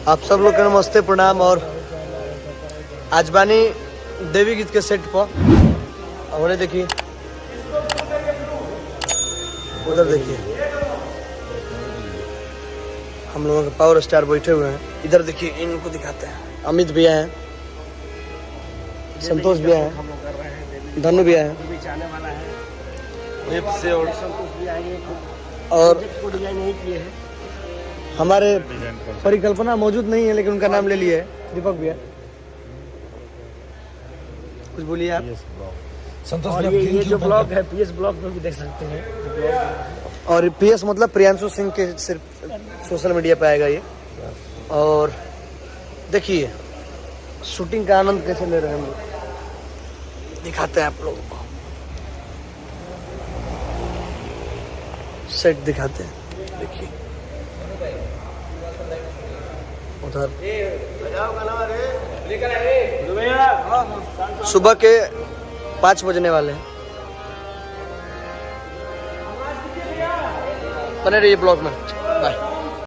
आप सब लोग के नमस्ते प्रणाम। और आज बानी देवी गीत के सेट पर और देखिए उधर देखिए हम लोगों के पावर स्टार बैठे हुए हैं। इधर देखिए इनको दिखाते हैं। अमित भैया हैं, संतोष भैया हैं, धनु भैया हैं और हमारे परिकल्पना मौजूद नहीं है लेकिन उनका नाम ले लिया है, दीपक भैया। कुछ बोलिए आप। संतोष और ये जो ब्लॉग है पीएस ब्लॉग में भी देख सकते हैं। और पीएस मतलब प्रियांशु सिंह के सिर्फ सोशल मीडिया पे आएगा ये। और देखिए शूटिंग का आनंद कैसे ले रहे हैं हम लोग, दिखाते हैं आप लोगों को। सेट दिखाते हैं, देखिए उधर सुबह के 5 बजने वाले हैं। बने रहिए ब्लॉग में। बाय।